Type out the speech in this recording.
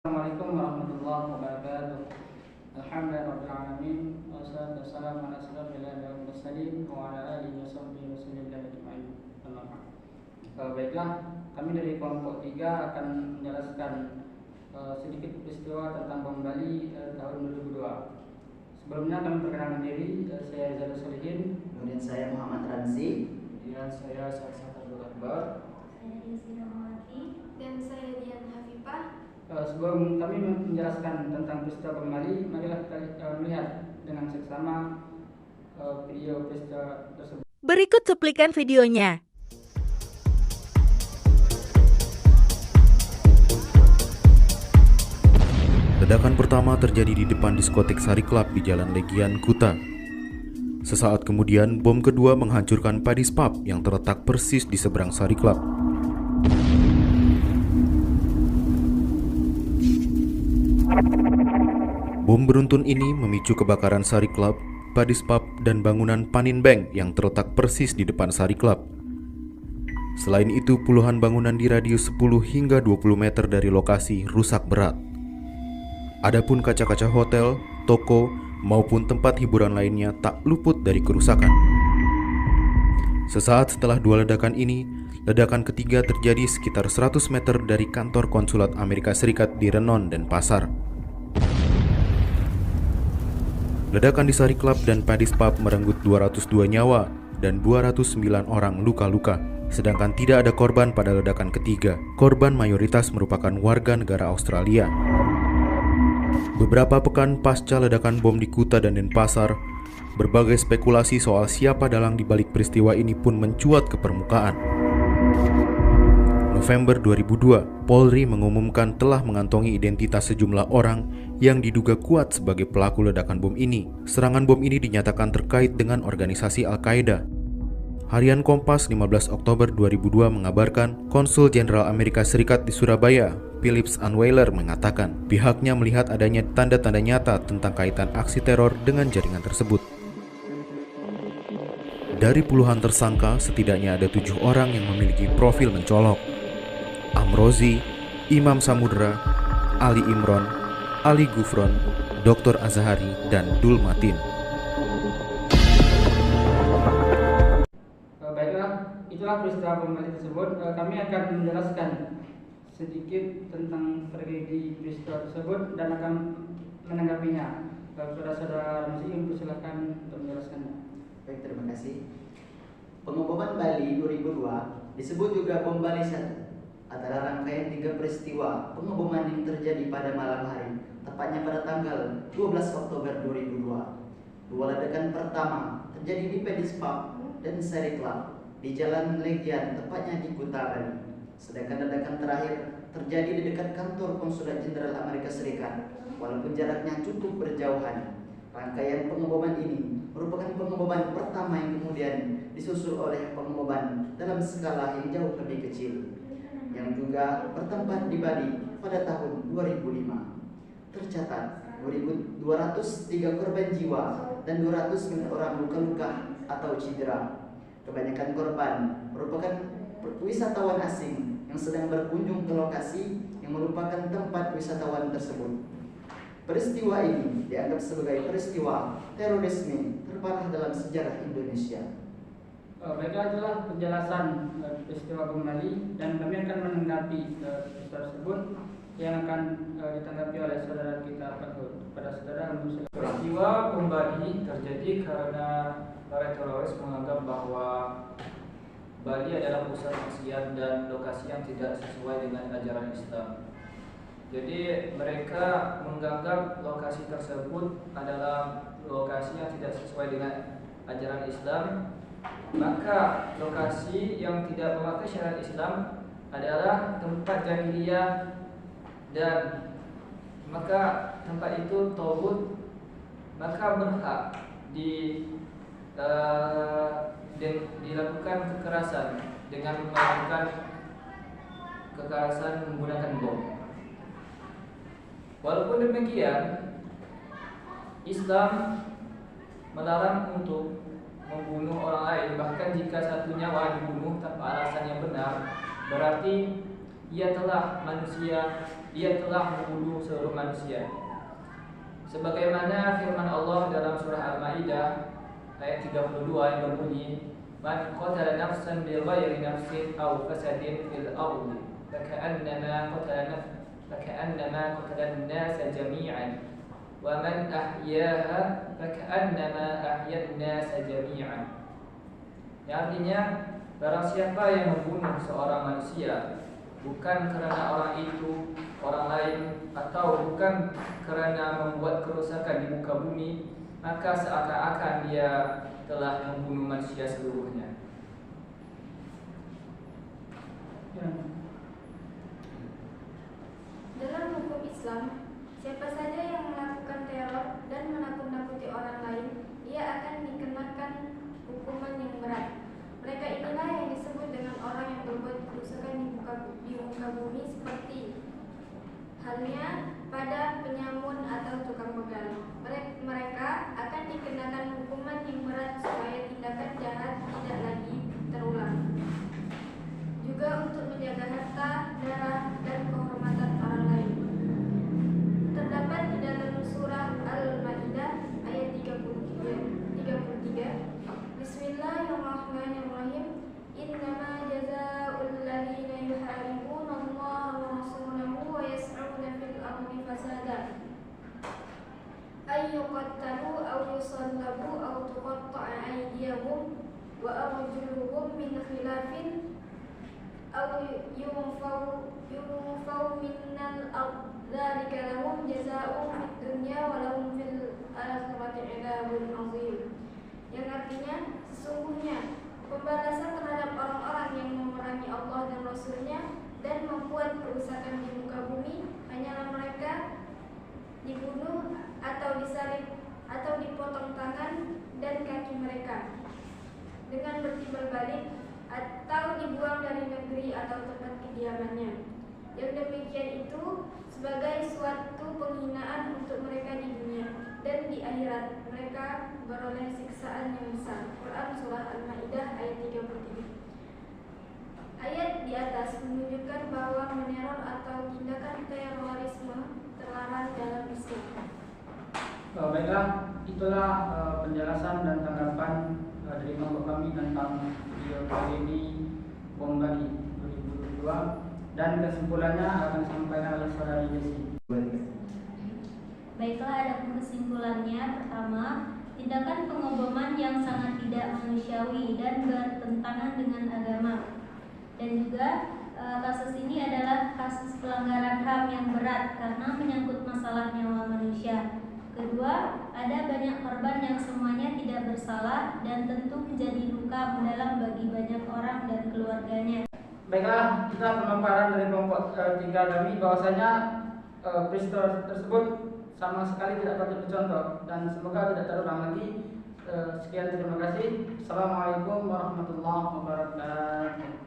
Assalamualaikum warahmatullahi wabarakatuh. Alhamdulillahirrahmanirrahim. Wassalatu wassalamu ala asyrafil anbiya'i wal mursalin wa ala alihi washabbihi wasallam ajma'in. Baiklah, kami dari kelompok 3 akan menjelaskan sedikit peristiwa tentang bom Bali tahun 2002. Sebelumnya kami perkenalkan diri, saya Rizal Solihin, kemudian saya Muhammad Ramzi, kemudian saya Syahsat Abdul Akbar, saya Yasina Mawati, dan saya Dian Hafifah. Sebelum kami menjelaskan tentang peristiwa bom Bali, marilah kita melihat dengan seksama video peristiwa tersebut. Berikut cuplikan videonya. Ledakan pertama terjadi di depan diskotek Sari Club di Jalan Legian, Kuta. Sesaat kemudian, bom kedua menghancurkan Paddy's Pub yang terletak persis di seberang Sari Club. Bom beruntun ini memicu kebakaran Sari Club, Paddy's Pub, dan bangunan Panin Bank yang terletak persis di depan Sari Club. Selain itu, puluhan bangunan di radius 10 hingga 20 meter dari lokasi rusak berat. Adapun kaca-kaca hotel, toko, maupun tempat hiburan lainnya tak luput dari kerusakan. Sesaat setelah dua ledakan ini, ledakan ketiga terjadi sekitar 100 meter dari kantor konsulat Amerika Serikat di Renon dan Pasar. Ledakan di Sari Club dan Paddy's Pub merenggut 202 nyawa dan 209 orang luka-luka. Sedangkan tidak ada korban pada ledakan ketiga. Korban mayoritas merupakan warga negara Australia. Beberapa pekan pasca ledakan bom di Kuta dan Denpasar, berbagai spekulasi soal siapa dalang di balik peristiwa ini pun mencuat ke permukaan. November 2002, Polri mengumumkan telah mengantongi identitas sejumlah orang yang diduga kuat sebagai pelaku ledakan bom ini. Serangan bom ini dinyatakan terkait dengan organisasi Al-Qaeda. Harian Kompas 15 Oktober 2002 mengabarkan Konsul Jenderal Amerika Serikat di Surabaya, Phillips Unweiler, mengatakan pihaknya melihat adanya tanda-tanda nyata tentang kaitan aksi teror dengan jaringan tersebut. Dari puluhan tersangka, setidaknya ada 7 orang yang memiliki profil mencolok: Amrozi, Imam Samudra, Ali Imron, Ali Gufron, Dr. Azhari, dan Dul Matin. Baiklah, itulah peristiwa bom Bali tersebut. Kami akan menjelaskan sedikit tentang tragedi peristiwa tersebut dan akan menanggapinya. Kepada saudara Ramzi, persilakan untuk menjelaskannya. baik, terima kasih. Pengeboman Bali 2002 disebut juga bom Bali 1 adalah rangkaian 3 peristiwa pengeboman yang terjadi pada malam hari, tepatnya pada tanggal 12 Oktober 2002. Dua ledakan pertama terjadi di Paddy's Pub dan Sari Club di Jalan Legian, tepatnya di Kuta, Bali. Sedangkan ledakan terakhir terjadi di dekat kantor Konsulat Jenderal Amerika Serikat, walaupun jaraknya cukup berjauhan. Rangkaian pengeboman ini merupakan pengeboman pertama yang kemudian disusul oleh pengeboman dalam skala yang jauh lebih kecil, yang juga bertempat di Bali pada tahun 2005. Tercatat 203 korban jiwa dan 209 orang luka-luka atau cedera. Kebanyakan korban merupakan wisatawan asing yang sedang berkunjung ke lokasi yang merupakan tempat wisatawan tersebut. Peristiwa ini dianggap sebagai peristiwa terorisme terparah dalam sejarah Indonesia. Baiklah, itulah penjelasan peristiwa bom Bali, dan kami akan menanggapi peristiwa tersebut yang akan ditanggapi oleh saudara kita kepada saudara. Peristiwa bom Bali terjadi karena para teroris menganggap bahwa Bali adalah pusat maksiat dan lokasi yang tidak sesuai dengan ajaran Islam. Jadi mereka menganggap lokasi tersebut adalah lokasi yang tidak sesuai dengan ajaran Islam. Maka lokasi yang tidak memakai syariat Islam adalah tempat jahiliyah, dan maka tempat itu tauhid, maka berhak dilakukan kekerasan dengan melakukan kekerasan menggunakan bom. Walaupun demikian, Islam melarang untuk membunuh orang lain. Bahkan jika satu nyawa dibunuh tanpa alasan yang benar, berarti ia telah manusia ia telah membunuh seluruh manusia. Sebagaimana firman Allah dalam surah Al-Maidah ayat 32 yang berbunyi, "Man qatala nafsan bighairi nafsin aw fasadin fil ardi faka'annama qatala an-nasa jami'an wa man ahyaha faka'annama ahya an-nasa jami'an." Yang artinya, barang siapa yang membunuh seorang manusia bukan karena orang itu orang lain atau bukan karena membuat kerusakan di muka bumi, maka seakan-akan dia telah membunuh manusia seluruhnya. Ya. Dalam hukum Islam, siapa saja yang melakukan teror dan menakut-nakuti orang lain, ia akan dikenakan hukuman yang berat. Mereka inilah yang disebut dengan orang yang berbuat kerusakan di muka bumi, seperti halnya pada penyamun atau tukang begal. Mereka akan dikenakan hukuman yang berat supaya tindakan jahat tidak lagi terulang. Juga untuk menjaga harta, darah, dan kehormatan orang lain. Terdapat di dalam surah Al-Maidah ayat 33. Bismillahirrahmanirrahim. Innama jazaa'ul ladzina yuharibuna Allah wa rasulahu wa yas'una fil ardi fasada ay yuqattalu aw yusallabu aw tuqatta'a aydiyahum wa arjuluhum min khilafin aw yunfaw minnal ard. Dzalika lahum jazaa'un fid dunya wa lahum fil akhirati 'adzabun 'adzim. Yang artinya, sesungguhnya pembalasan terhadap orang-orang yang memerangi Allah dan Rasul-Nya dan membuat kerusakan di muka bumi hanyalah mereka dibunuh atau disalib atau dipotong tangan dan kaki mereka dengan bertimbal balik atau dibuang dari negeri atau tempat kediamannya. Yang demikian itu sebagai suatu penghinaan untuk mereka di dunia, dan di akhirat mereka beroleh siksaan yang besar. Quran surah Al-Maidah ayat 33. Ayat di atas menunjukkan bahwa meneror atau tindakan terorisme terlarang dalam Islam. Baiklah, itulah penjelasan dan tanggapan dari kelompok kami tentang video kali ini Bom Bali 2022, dan kesimpulannya akan disampaikan oleh saudari Jessi. Baiklah, adapun kesimpulannya, pertama, tindakan pengeboman yang sangat tidak manusiawi dan bertentangan dengan agama. Dan juga kasus ini adalah kasus pelanggaran HAM yang berat karena menyangkut masalah nyawa manusia. Kedua, ada banyak korban yang semuanya tidak bersalah dan tentu menjadi duka mendalam bagi banyak orang dan keluarganya. Baiklah, kita pemaparan dari kelompok 3 kami bahwasanya peristiwa tersebut sama sekali tidak patut dicontoh dan semoga tidak terulang lagi. Sekian, terima kasih. Assalamualaikum warahmatullahi wabarakatuh.